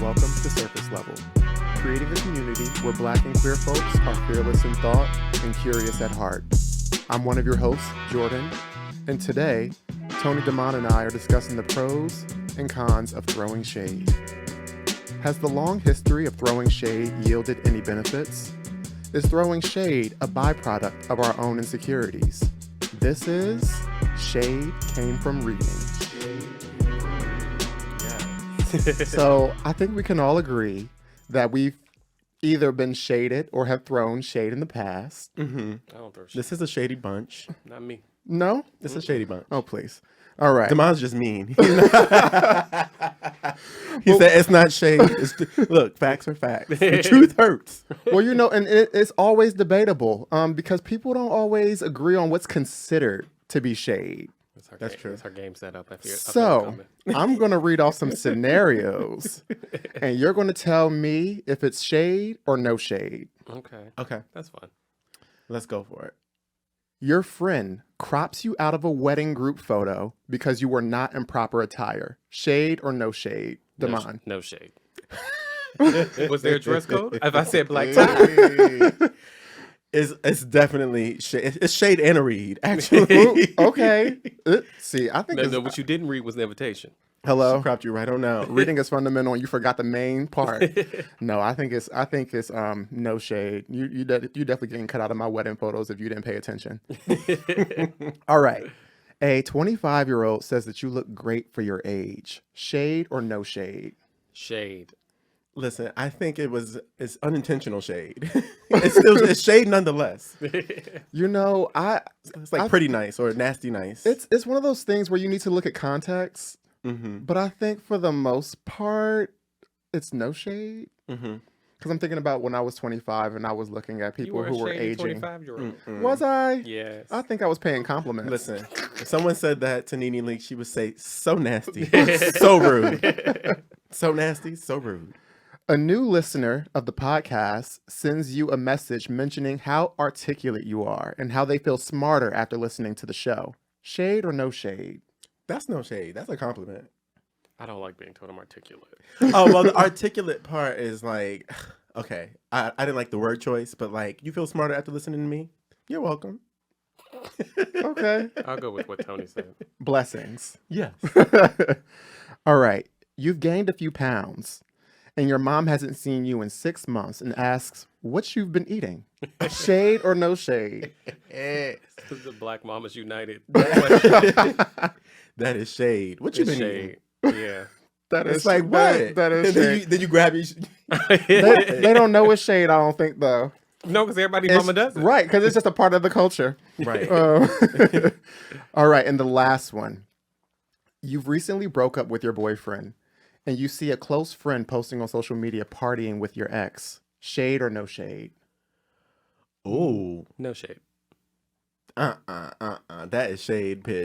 Welcome to Surface Level, creating a community where Black and queer folks are fearless in thought and curious at heart. I'm one of your hosts, Jordan, and today, Tony, Damon, and I are discussing the pros and cons of throwing shade. Has the long history of throwing shade yielded any benefits? Is throwing shade a byproduct of our own insecurities? This is Shade Came From Reading. So I think we can all agree that we've either been shaded or have thrown shade in the past. Mm-hmm. I don't throw shade. This is a shady bunch. Not me. No? This is a shady bunch. Oh, please. All right. Damon's just mean. He said it's not shade. Look, facts are facts. The truth hurts. Well, you know, and it's always debatable because people don't always agree on what's considered to be shade. That's true. That's our game set up. So I'm going to read off some scenarios and you're going to tell me if it's shade or no shade. Okay. That's fine. Let's go for it. Your friend crops you out of a wedding group photo because you were not in proper attire. Shade or no shade? Damon. No shade. Was there a dress code? If I said black tie. It's definitely shade. It's shade and a read, actually. Okay. See, I think No, what you didn't read was the invitation. Hello. She cropped you right on out. Reading is fundamental, and you forgot the main part. No, I think it's no shade. You definitely getting cut out of my wedding photos if you didn't pay attention. All right. A 25-year-old says that you look great for your age. Shade or no shade? Shade. Listen, I think it's unintentional shade. It's shade nonetheless. You know, It's like pretty nice or nasty nice. It's one of those things where you need to look at context. Mm-hmm. But I think for the most part, it's no shade. Mm-hmm. Because I'm thinking about when I was 25 and I was looking at people who were aging. 25-year-old. Was I? Yes. I think I was paying compliments. Listen, if someone said that to Nene Leak, she would say, so nasty, so rude. So nasty, so rude. A new listener of the podcast sends you a message mentioning how articulate you are and how they feel smarter after listening to the show. Shade or no shade? That's no shade. That's a compliment. I don't like being told I'm articulate. Oh, well, the articulate part is like, okay, I didn't like the word choice, but like, you feel smarter after listening to me? You're welcome. Okay. I'll go with what Tony said. Blessings. Yes. All right. You've gained a few pounds and your mom hasn't seen you in 6 months and asks what you've been eating. Shade or no shade? The Black Mamas United. That is shade. What you been eating? Shade. Yeah. That It's like, what? That is And shade. then you grab your... They don't know it's shade, I don't think, though. No, because everybody's mama does it. Right, because it's just a part of the culture. Right. All right, and the last one. You've recently broke up with your boyfriend, and you see a close friend posting on social media partying with your ex. Shade or no shade? Ooh. No shade. That is shade, bitch.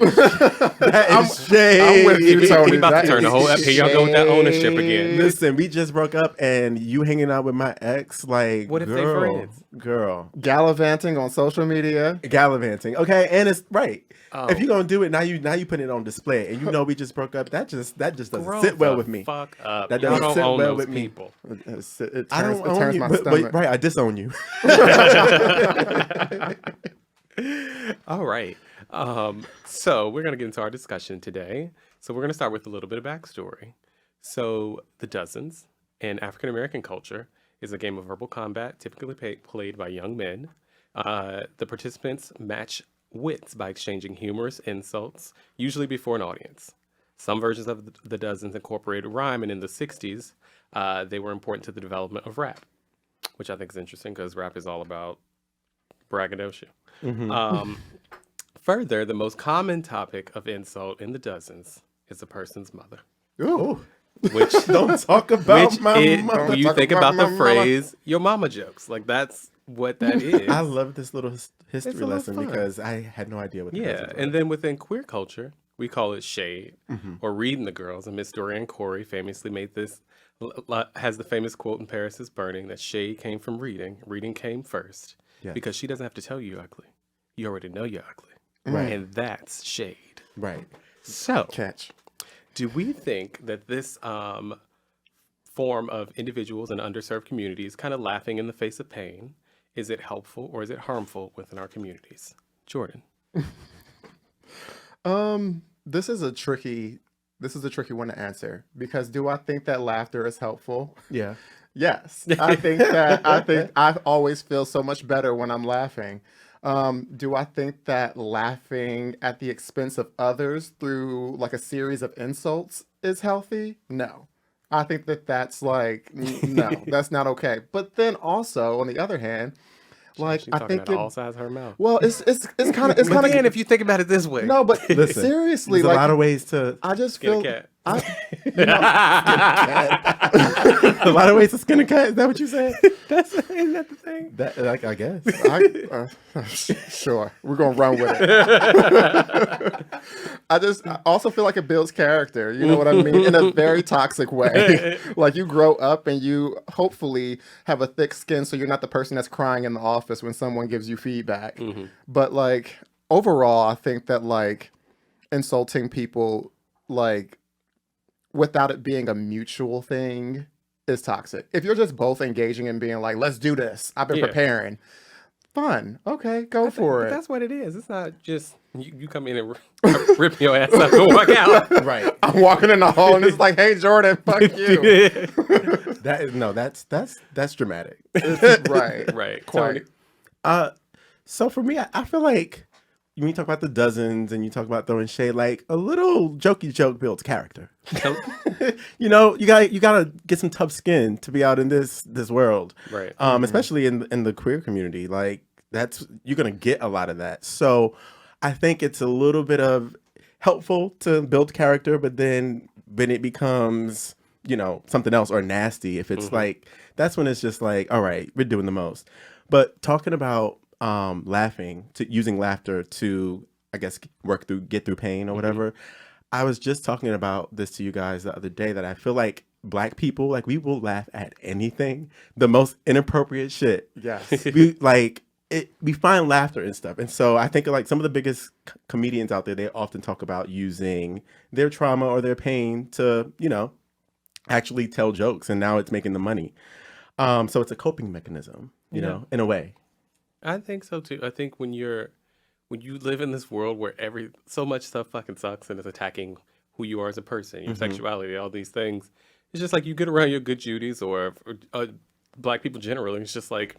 That is shade. I'm with you, Tony. We about That to turn the is whole here y'all go with that ownership again. Listen, we just broke up and you hanging out with my ex, like, What if they girl, friends? girl. Gallivanting on social media. Gallivanting. Okay, and it's right. Oh. If you're gonna do it, now you putting it on display and you know we just broke up, that just doesn't Grow sit well the with me. Fuck up. That Y'all doesn't don't sit own well those with me. people. It I don't own turns you, my but stomach. right, I disown you. All right. So we're going to get into our discussion today. So we're going to start with a little bit of backstory. So the Dozens in African American culture is a game of verbal combat typically played by young men. The participants match wits by exchanging humorous insults, usually before an audience. Some versions of the Dozens incorporated rhyme, and in the 60s, they were important to the development of rap, which I think is interesting because rap is all about braggadocio. Further, the most common topic of insult in the Dozens is a person's mother. Ooh. Which Don't talk about my mama. when you Talk think about about the my mama. phrase, your mama jokes. Like, that's what that is. I love this little history little lesson fun. because I had no idea what the Yeah, Dozens were. and then within queer culture, we call it shade or reading the girls. And Miss Dorian Corey famously made this, has the famous quote in Paris is Burning that shade came from reading. Reading came first. Yes. Because she doesn't have to tell you you're ugly. You already know you're ugly. Right. And that's shade. Right. So, Catch. do we think that this form of individuals in underserved communities kind of laughing in the face of pain. Is it helpful or is it harmful within our communities? Jordan. This is a tricky one to answer because do I think that laughter is helpful? Yeah. Yes. I think I always feel so much better when I'm laughing. Do I think that laughing at the expense of others through like a series of insults is healthy? No. I think that that's like, no, that's not okay. But then also, on the other hand, like She's I talking think out of all sides of her mouth. well, it's kind of But then if you think about it this way. no, but Listen, seriously, There's like a lot of ways to I just Skin a feel cat. a lot of ways to skin a cat. Is that what you said? Isn't that the thing? That like I guess. Sure, we're gonna run with it. I also feel like it builds character. You know what I mean? In a very toxic way. Like you grow up and you hopefully have a thick skin, so you're not the person that's crying in the office when someone gives you feedback. But like overall, I think that like insulting people like without it being a mutual thing is toxic. If you're just both engaging and being like, let's do this. I've been Yeah. preparing. Fun. Okay, go for But it. that's what it is. It's not just you come in and rip your ass up and walk out. Right. I'm walking in the hall and it's like, hey Jordan, fuck you. That's dramatic. Right. Right. Quite. So for me, I feel like when you talk about the dozens and you talk about throwing shade, like a little jokey joke builds character. You know, you gotta get some tough skin to be out in this world, Right. Especially in the queer community. Like you're gonna get a lot of that. So I think it's a little bit of helpful to build character, but then when it becomes something else or nasty, if it's like that's when it's just like, all right, we're doing the most. But talking about using laughter to, I guess, get through pain or whatever. I was just talking about this to you guys the other day that I feel like Black people, like we will laugh at anything, the most inappropriate shit. Yes. We find laughter and stuff. And so I think like some of the biggest comedians out there, they often talk about using their trauma or their pain to, actually tell jokes. And now it's making the money. So it's a coping mechanism, you know, in a way. I think so too. I think when you live in this world where so much stuff fucking sucks and is attacking who you are as a person, your sexuality, all these things, it's just like you get around your good Judys or Black people generally. It's just like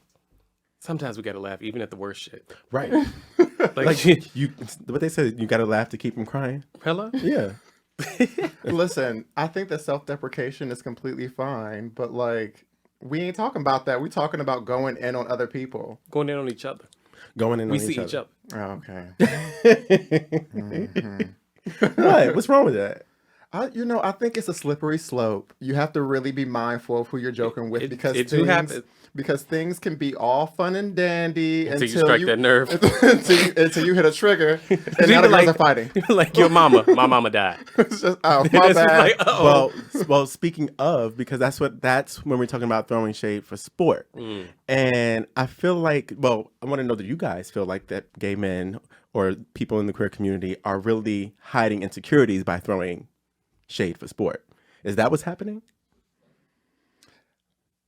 sometimes we gotta laugh even at the worst shit. Right. Like What they said, you gotta laugh to keep them crying. Hello? Yeah. Listen, I think that self-deprecation is completely fine, but like we ain't talking about that. We're talking about going in on other people. Going in on each other. Going in We on see each other. Oh, okay. What? What's wrong with that? I think it's a slippery slope. You have to really be mindful of who you're joking with because it do happen. because things can be all fun and dandy Until you strike that nerve. until you hit a trigger and now the girls are fighting. Like your mama. My mama died. It's just, oh, my It's just bad. like, uh-oh. Well, speaking of, because that's when we're talking about throwing shade for sport. And I feel like, I want to know that you guys feel like that gay men or people in the queer community are really hiding insecurities by throwing shade for sport. Is that what's happening?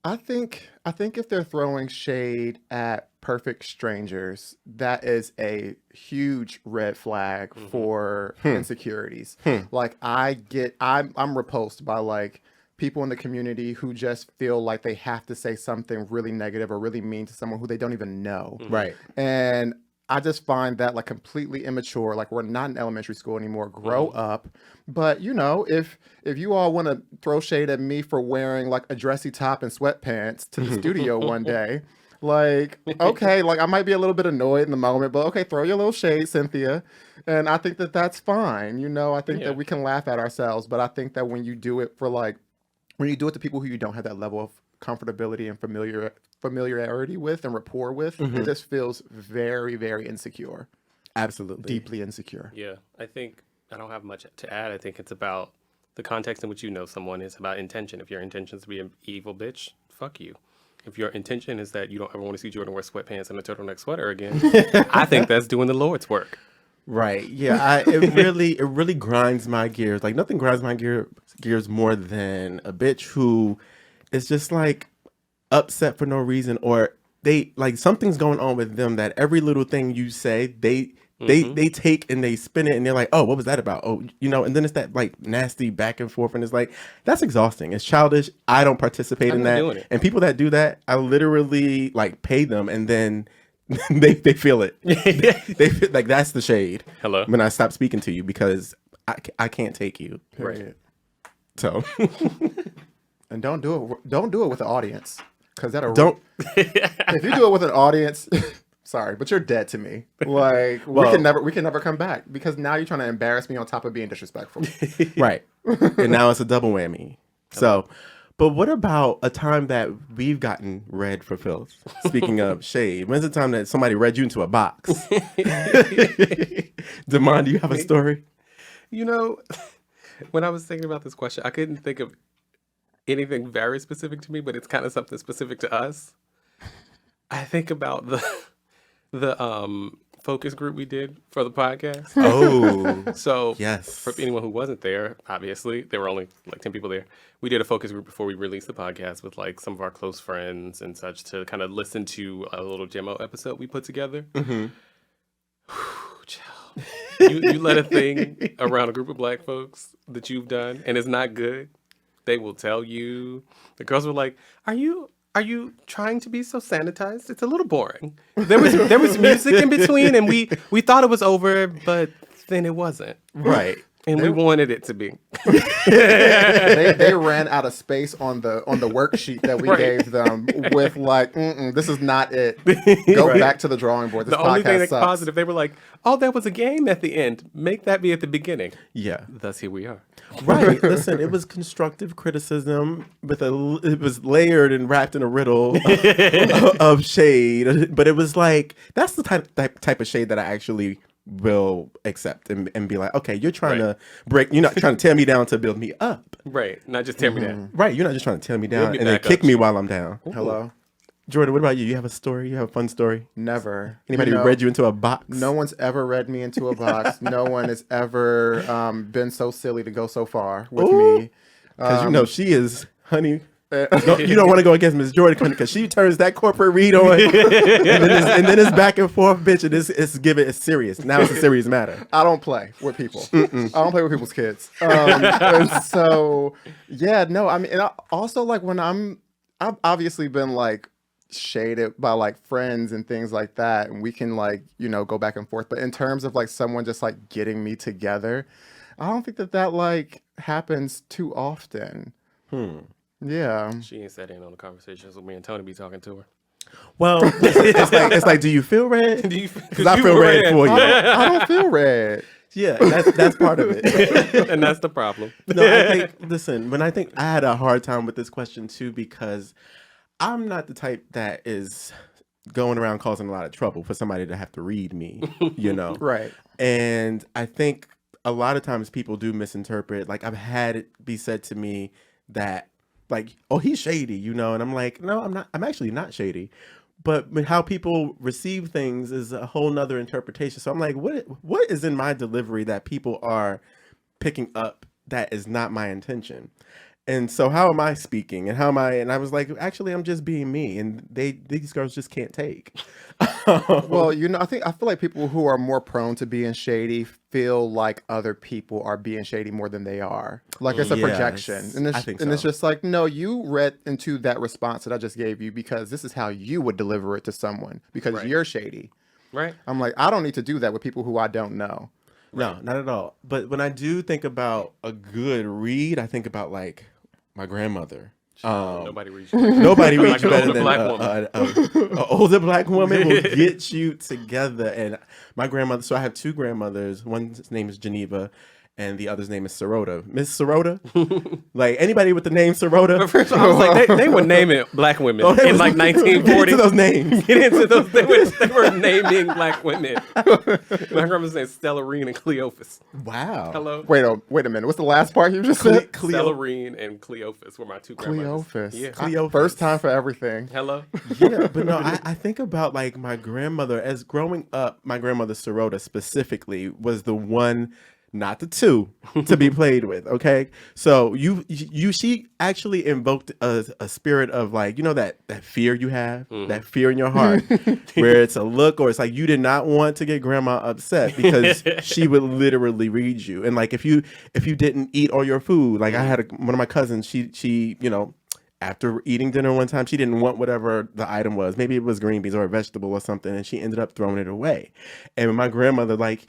I think if they're throwing shade at perfect strangers, that is a huge red flag for insecurities. Like I'm repulsed by like people in the community who just feel like they have to say something really negative or really mean to someone who they don't even know. Right. And I just find that like completely immature. Like we're not in elementary school anymore. Grow up. But if you all want to throw shade at me for wearing like a dressy top and sweatpants to the studio one day, like, okay, like I might be a little bit annoyed in the moment, but okay, throw your little shade, Cynthia. And I think that that's fine. I think that we can laugh at ourselves, but I think that when you do it to people who you don't have that level of comfortability and familiarity with and rapport with, it just feels very, very insecure. Absolutely. Deeply insecure. Yeah, I think I don't have much to add. I think it's about the context in which you know someone. Is about intention. If your intention is to be an evil bitch, fuck you. If your intention is that you don't ever want to see Jordan wear sweatpants and a turtleneck sweater again, I think that's doing the Lord's work. Right. Yeah. It really grinds my gears. Like nothing grinds my gears more than a bitch who is just like upset for no reason, or they like something's going on with them that every little thing you say they take and they spin it and they're like, oh, what was that about? Oh, and then it's that like nasty back and forth, and it's like that's exhausting. It's childish. I don't participate in not doing that. it. And people that do that, I literally like pay them, and then they feel it. They feel like that's the shade. Hello. When I stop speaking to you because I can't take you. Period. So And don't do it with the audience, because that'll don't. If you do it with an audience, sorry, but you're dead to me. Like we can never come back, because now you're trying to embarrass me on top of being disrespectful. Right. And now it's a double whammy. So, but what about a time that we've gotten read for filth? Speaking of shade, when's the time that somebody read you into a box? Damon, do you have a story? When I was thinking about this question, I couldn't think of anything very specific to me, but it's kind of something specific to us. I think about the focus group we did for the podcast. Oh, So yes. for anyone who wasn't there, obviously there were only like 10 people there. We did a focus group before we released the podcast with like some of our close friends and such to kind of listen to a little demo episode we put together. Mm-hmm. Child. You let a thing around a group of black folks that you've done and it's not good, they will tell you. The girls were like, Are you trying to be so sanitized? It's a little boring. There was music in between, and we thought it was over, but then it wasn't. Right. And we wanted it to be. They ran out of space on the worksheet that we Right. gave them with like, this is not it. Go Right. back to the drawing board. This The only thing podcast that's sucks. positive, they were like, "Oh, there was a game at the end. Make that be at the beginning." Yeah. Thus, here we are. Right. Listen, it was constructive criticism it was layered and wrapped in a riddle of shade. But it was like, that's the type of shade that I actually will accept and be like, okay, you're trying Right. to you're not trying to tear me down to build me up. Right. Not just tear me down. Right. You're not just trying to tear me down me and then back kick up. me while I'm down. Hello. Jordan, what about you? You have a story? You have a fun story? Never. Anybody read you into a box? No one's ever read me into a box. No one has ever been so silly to go so far with Ooh. me. Because she is, honey. You don't want to go against Miss Jordan because she turns that corporate read on, and then it's back and forth, bitch. And it's serious. Now it's a serious matter. I don't play with people. I don't play with people's kids. And so, yeah, no. I mean, and I also like when I've obviously been like shaded by like friends and things like that, and we can like go back and forth. But in terms of like someone just like getting me together, I don't think that like happens too often. Yeah. She ain't sat in on the conversations with me and Tony be talking to her. Well, it's like, do you feel red? Because I feel red for you. I don't feel red. Yeah, that's part of it. And that's the problem. No, I think. Listen, I had a hard time with this question too, because I'm not the type that is going around causing a lot of trouble for somebody to have to read me, Right. And I think a lot of times people do misinterpret. Like I've had it be said to me that like, oh, he's shady, and I'm like, no, I'm not. I'm actually not shady. But how people receive things is a whole nother interpretation. So I'm like, what is in my delivery that people are picking up that is not my intention? And so how am I speaking? And and I was like, actually, I'm just being me. And these girls just can't take. Well, I feel like people who are more prone to being shady feel like other people are being shady more than they are. Like it's a Yes, projection. And I think it's so. just like, no, you read into that response that I just gave you because this is how you would deliver it to someone because Right. you're shady. Right. I'm like, I don't need to do that with people who I don't know. No, not at all. But when I do think about a good read, I think about like my grandmother. Nobody reads Nobody Like reads an better older than black woman. an older black woman will get you together. And my grandmother, so I have two grandmothers. One's name is Geneva, and the other's name is Sirota. Miss Sirota? Like, anybody with the name Sirota? First of all, I was like, they were naming black women in like 1940. Get into those names. Get into those. They were naming black women. My grandma's name is Stellarine and Cleophas. Wow. Hello. Wait a minute. What's the last part you just said? Stellarine and Cleophas were my two grandmothers. Cleophas. Yeah. Cleophas. First time for everything. Hello. Yeah, but no, I think about like my grandmother. As growing up, my grandmother Sirota specifically was the one, not the two, to be played with. Okay, so she actually invoked a spirit of like, you know, that fear you have, that fear in your heart, where it's a look, or it's like you did not want to get grandma upset because she would literally read you, and like if you didn't eat all your food, like I had one of my cousins, she you know, after eating dinner one time, she didn't want whatever the item was. Maybe it was green beans or a vegetable or something, and she ended up throwing it away. And my grandmother, like,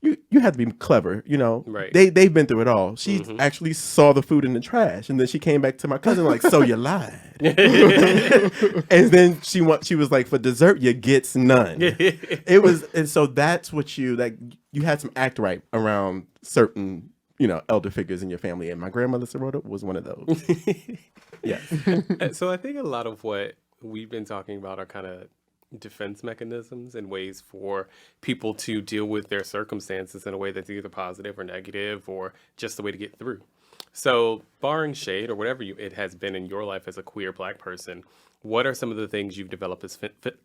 you have to be clever, you know. Right. They've been through it all. She actually saw the food in the trash, and then she came back to my cousin like, "So you lied." And then she was like, "For dessert, you gets none." It was, and so that's what you had some act right around certain, you know, elder figures in your family, and my grandmother Sirota was one of those. Yes. So I think a lot of what we've been talking about are kind of defense mechanisms and ways for people to deal with their circumstances in a way that's either positive or negative or just the way to get through. So barring shade or whatever it has been in your life as a queer black person, what are some of the things you've developed as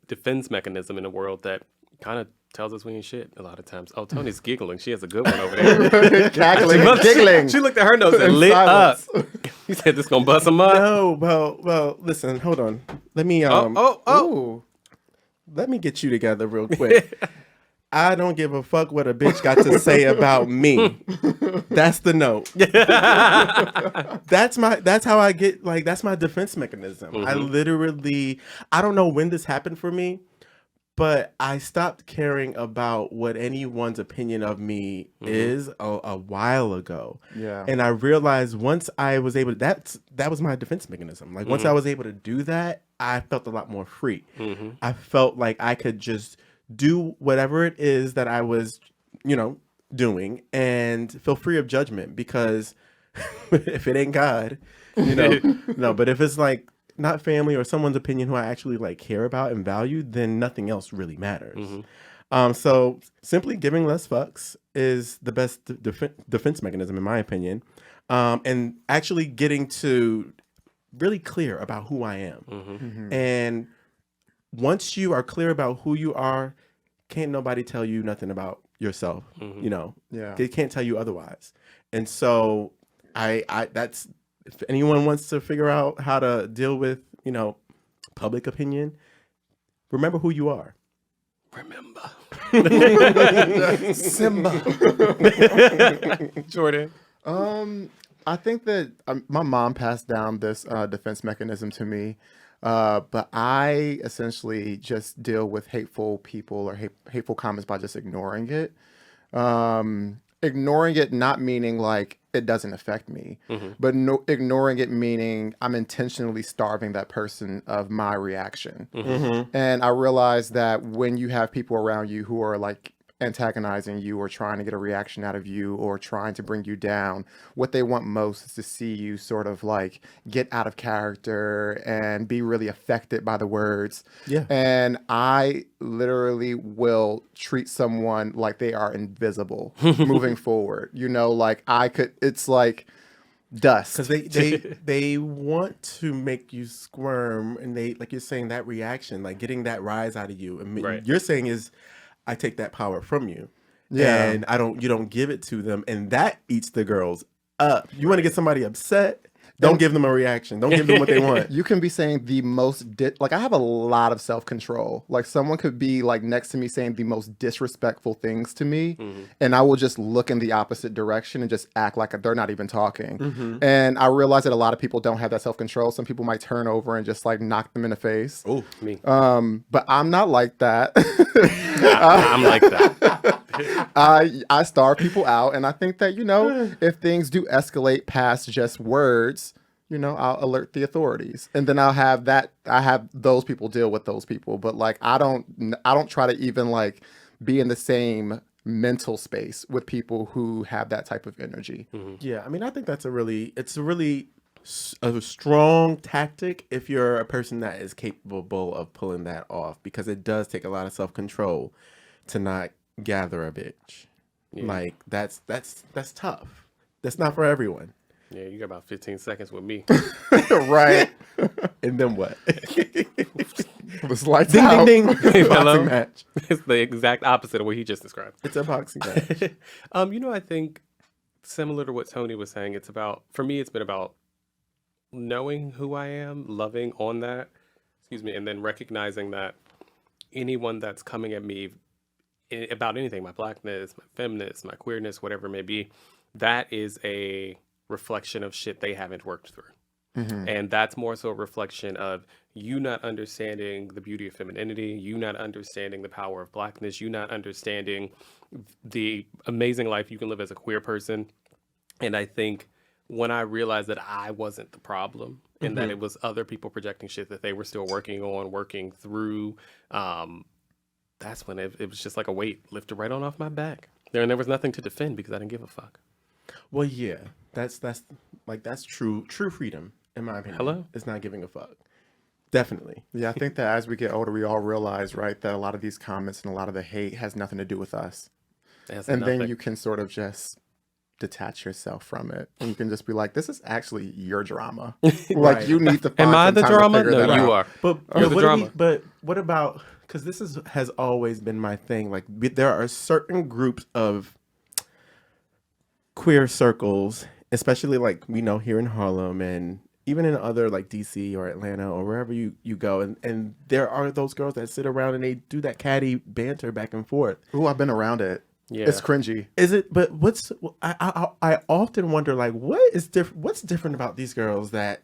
defense mechanism in a world that kind of tells us we ain't shit a lot of times? Oh, Tony's giggling. She has a good one over there. Cackling and giggling. She looked at her nose and lit silence. up. He said, "This gonna bust them up." No, well, listen, hold on. Let me Ooh. let me get you together real quick. I don't give a fuck what a bitch got to say about me. That's the note. That's how I get, like, that's my defense mechanism. I don't know when this happened for me, but I stopped caring about what anyone's opinion of me is a while ago. Yeah. And I realized once I was able to, that was my defense mechanism. Like, once I was able to do that, I felt a lot more free. I felt like I could just do whatever it is that I was, you know, doing and feel free of judgment, because if it ain't God, you know, no, but if it's like not family or someone's opinion who I actually like care about and value, then nothing else really matters. So simply giving less fucks is the best defense mechanism, in my opinion. And actually getting to really clear about who I am. And once you are clear about who you are, can't nobody tell you nothing about yourself. You know, they can't tell you otherwise. And so that's, if anyone wants to figure out how to deal with, you know, public opinion, remember who you are. Remember. Simba. Jordan. I think that my mom passed down this defense mechanism to me, but I essentially just deal with hateful people or hateful comments by just ignoring it. Ignoring it not meaning like it doesn't affect me, but ignoring it meaning I'm intentionally starving that person of my reaction. And I realize that when you have people around you who are like antagonizing you or trying to get a reaction out of you or trying to bring you down, what they want most is to see you sort of like get out of character and be really affected by the words. And I literally will treat someone like they are invisible moving forward. You know, like it's like dust. Because they want to make you squirm, and they, like you're saying, that reaction, like getting that rise out of you. And you're saying is, I take that power from you, and you don't give it to them, and that eats the girls up. You want to get somebody upset? Don't give them a reaction. Don't give them what they want. You can be saying the most like I have a lot of self-control. Like someone could be like next to me saying the most disrespectful things to me, and I will just look in the opposite direction and just act like they're not even talking. And I realize that a lot of people don't have that self-control. Some people might turn over and just like knock them in the face. Oh, me. But I'm not like that. I'm like that. I starve people out, and I think that, you know, if things do escalate past just words, you know, I'll alert the authorities, and then I have those people deal with those people. But like I don't try to even like be in the same mental space with people who have that type of energy. Yeah, I mean, I think that's a strong tactic if you're a person that is capable of pulling that off, because it does take a lot of self-control to not gather a bitch. Yeah. Like that's tough. That's not for everyone. Yeah, you got about 15 seconds with me. Right. And then what? It was lights Ding out. ding ding. Hello? Boxing match. It's the exact opposite of what he just described. It's a boxing match. I think similar to what Tony was saying, for me, it's been about knowing who I am, loving on that, and then recognizing that anyone that's coming at me about anything, my blackness, my feminist, my queerness, whatever it may be, that is a reflection of shit they haven't worked through. And that's more so a reflection of you not understanding the beauty of femininity, you not understanding the power of blackness, you not understanding the amazing life you can live as a queer person. And I think when I realized that I wasn't the problem and that it was other people projecting shit that they were still working through, that's when it was just like a weight lifted right on off my back. And there was nothing to defend because I didn't give a fuck. Well, yeah, that's true freedom, in my opinion. Hello? It's not giving a fuck. Definitely. Yeah, I think that as we get older, we all realize, right, that a lot of these comments and a lot of the hate has nothing to do with us. And then you can sort of just detach yourself from it. And you can just be like, this is actually your drama. Like, you need to find Am I some the time to drama? figure No, that you out. are. But You're the drama. But what about, because this has always been my thing. Like, there are certain groups of queer circles, especially like we know here in Harlem and even in other like DC or Atlanta or wherever you go, and there are those girls that sit around and they do that catty banter back and forth. Ooh, I've been around it. Yeah. It's cringy. Is it? But I often wonder, like, what's different about these girls that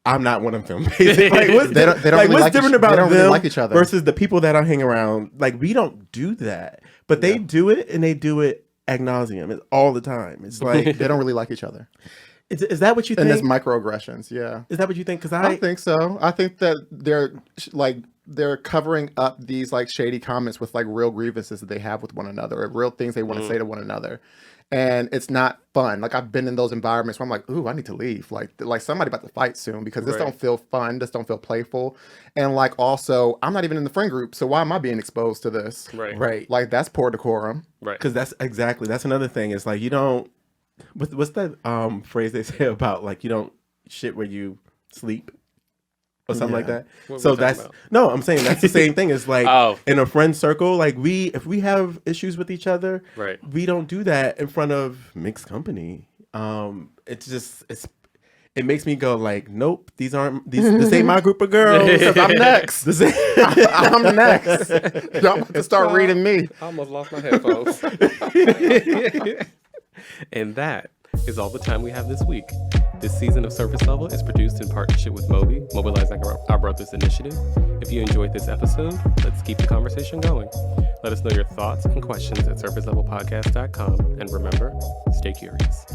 I'm not one of them. Basically. Like, They don't really what's like different each- about they don't them really like each other. versus the people that I hang around? Like, we don't do that, but they do it, and they do it ad nauseum. It's all the time. It's like, They don't really like each other. is that what you And think? there's microaggressions, yeah. Is that what you think? Because I think so. I think that they're covering up these like shady comments with like real grievances that they have with one another, or real things they want to say to one another. And it's not fun. Like, I've been in those environments where I'm like, ooh, I need to leave. Like somebody about to fight soon, because this don't feel fun. This don't feel playful. And like, also, I'm not even in the friend group. So why am I being exposed to this? right. Like, that's poor decorum. Right. Because that's another thing. It's like, you don't. What's that phrase they say about, like, you don't shit where you sleep or something like that? What So we talking that's about? no, I'm saying that's the same thing. It's like Oh. in a friend circle, like if we have issues with each other, Right. we don't do that in front of mixed company. It makes me go like, nope, this ain't my group of girls. Because I'm next. I'm next. Y'all about to start reading me. I almost lost my headphones. And that is all the time we have this week. This season of Surface Level is produced in partnership with Moby, Mobilizing Our Brothers Initiative. If you enjoyed this episode, let's keep the conversation going. Let us know your thoughts and questions at surfacelevelpodcast.com. And remember, stay curious.